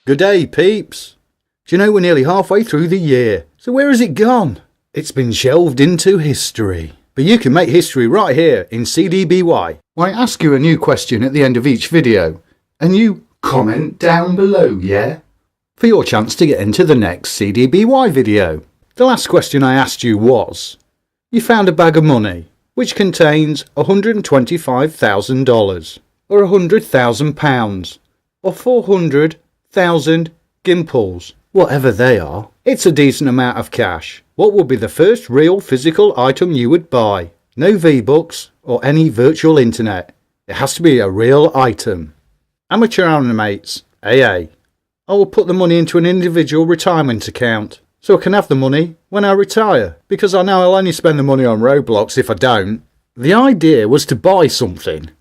Good day, peeps. Do you know we're nearly halfway through the year? So where has it gone? It's been shelved into history. But you can make history right here in CDBY. I ask you a new question at the end of each video, and you comment down below, yeah? For your chance to get into the next CDBY video. The last question I asked you was, you found a bag of money which contains $125,000 or £100,000 or 400,000 gimples, whatever they are. It's a decent amount of cash. What would be the first real physical item you would buy? No V-Bucks or any virtual internet. It has to be a real item. Amateur animates, AA. I will put the money into an individual retirement account so I can have the money when I retire, because I know I'll only spend the money on Roblox if I don't. The idea was to buy something,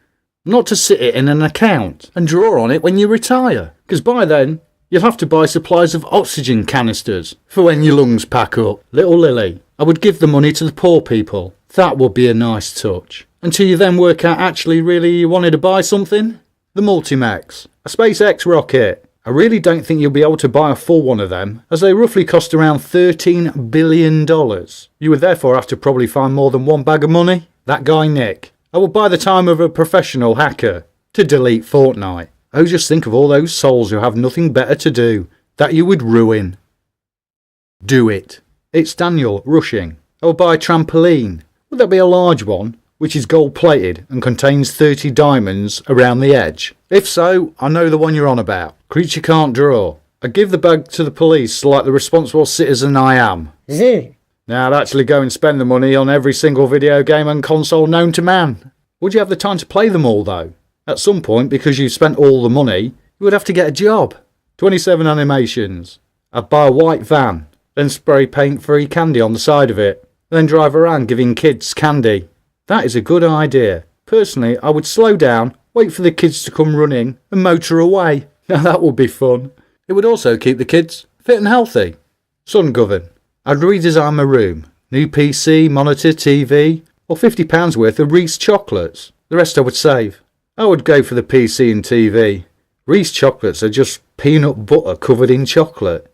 not to sit it in an account and draw on it when you retire, because by then you'll have to buy supplies of oxygen canisters for when your lungs pack up. Little Lily, I would give the money to the poor people. That would be a nice touch. Until you then work out actually really you wanted to buy something. The Multimax, a SpaceX rocket. I really don't think you'll be able to buy a full one of them, as they roughly cost around $13 billion. You would therefore have to probably find more than one bag of money. That guy Nick, I will buy the time of a professional hacker to delete Fortnite. Oh, just think of all those souls who have nothing better to do, that you would ruin. Do it. It's Daniel, rushing. I will buy a trampoline. Would that be a large one, which is gold plated and contains 30 diamonds around the edge? If so, I know the one you're on about. Creature can't draw. I give the bag to the police like the responsible citizen I am. Now I'd actually go and spend the money on every single video game and console known to man. Would you have the time to play them all though? At some point, because you spent all the money, you would have to get a job. 27 animations. I'd buy a white van, then spray paint free candy on the side of it, then drive around giving kids candy. That is a good idea. Personally, I would slow down, wait for the kids to come running, and motor away. Now that would be fun. It would also keep the kids fit and healthy. Sun Govern. I'd redesign my room. New PC, monitor, TV, or £50 worth of Reese chocolates. The rest I would save. I would go for the PC and TV. Reese chocolates are just peanut butter covered in chocolate.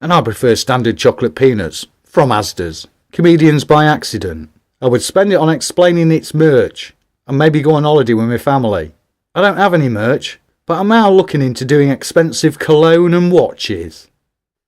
And I prefer standard chocolate peanuts from Asda's. Comedians by accident. I would spend it on explaining its merch and maybe go on holiday with my family. I don't have any merch, but I'm now looking into doing expensive cologne and watches.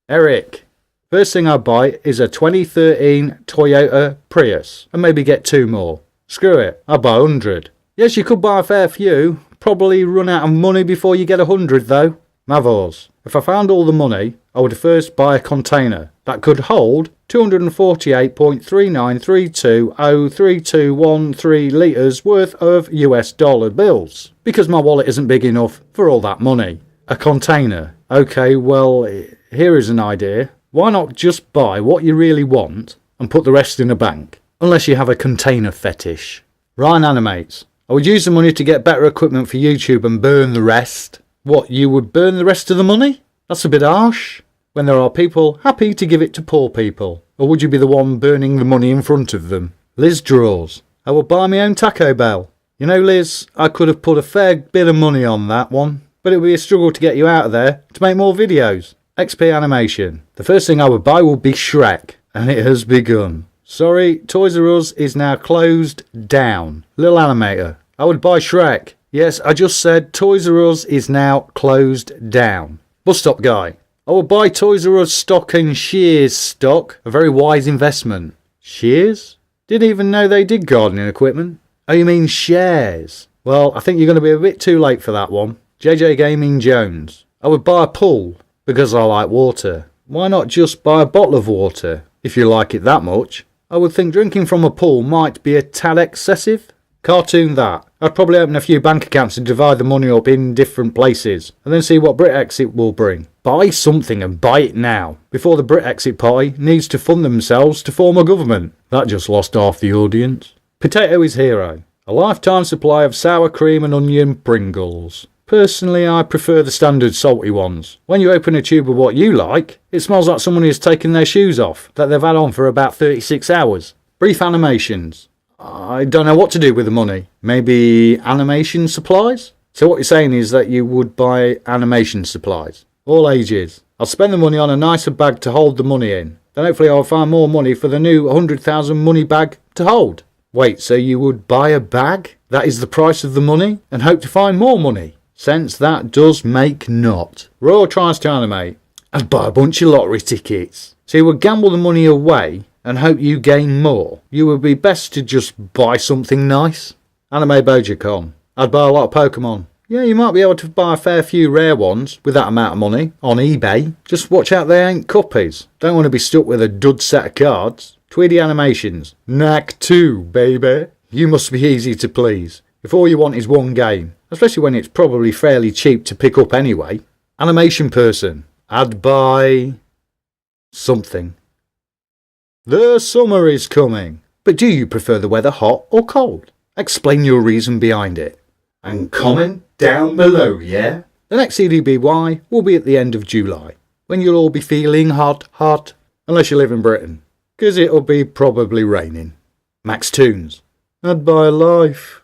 Eric. First thing I'd buy is a 2013 Toyota Prius and maybe get 2 more. Screw it, I'd buy 100. Yes, you could buy a fair few. Probably run out of money before you get 100 though. Mavors. If I found all the money, I would first buy a container that could hold 248.3932032213 litres worth of US dollar bills, because my wallet isn't big enough for all that money. A container. Okay, well, here is an idea. Why not just buy what you really want and put the rest in a bank? Unless you have a container fetish. Ryan Animates. I would use the money to get better equipment for YouTube and burn the rest. What, you would burn the rest of the money? That's a bit harsh. When there are people happy to give it to poor people. Or would you be the one burning the money in front of them? Liz Draws. I will buy my own Taco Bell. You know, Liz, I could have put a fair bit of money on that one, but it would be a struggle to get you out of there to make more videos. XP Animation. The first thing I would buy would be Shrek, and it has begun. Sorry, Toys R Us is now closed down. Little Animator. I would buy Shrek. Yes, I just said Toys R Us is now closed down. Bus Stop Guy. I would buy Toys R Us stock and Shears stock. A very wise investment. Shears? Didn't even know they did gardening equipment. Oh, you mean shares? Well, I think you're going to be a bit too late for that one. JJ Gaming Jones. I would buy a pool because I like water. Why not just buy a bottle of water if you like it that much? I would think drinking from a pool might be a tad excessive. Cartoon that. I'd probably open a few bank accounts and divide the money up in different places, and then see what Brexit will bring. Buy something and buy it now, before the Brexit party needs to fund themselves to form a government. That just lost half the audience. Potato is hero. A lifetime supply of sour cream and onion Pringles. Personally, I prefer the standard salty ones. When you open a tube of what you like, it smells like someone has taken their shoes off that they've had on for about 36 hours. Brief animations. I don't know what to do with the money. Maybe animation supplies? So what you're saying is that you would buy animation supplies. All ages. I'll spend the money on a nicer bag to hold the money in. Then hopefully I'll find more money for the new 100,000 money bag to hold. Wait, so you would buy a bag? That is the price of the money? And hope to find more money? Sense that does make not. Royal tries to animate. I'd buy a bunch of lottery tickets. So you would gamble the money away and hope you gain more. You would be best to just buy something nice. Anime Bojacon. I'd buy a lot of Pokemon. Yeah, you might be able to buy a fair few rare ones with that amount of money on eBay. Just watch out they ain't cuppies. Don't want to be stuck with a dud set of cards. Tweedy Animations. Knack 2, baby. You must be easy to please. If all you want is one game, especially when it's probably fairly cheap to pick up anyway. Animation Person. I'd buy something. The summer is coming. But do you prefer the weather hot or cold? Explain your reason behind it. And comment down below, yeah? The next CDBY will be at the end of July, when you'll all be feeling hot, unless you live in Britain, 'cause it'll be probably raining. Max Toons. I'd buy life.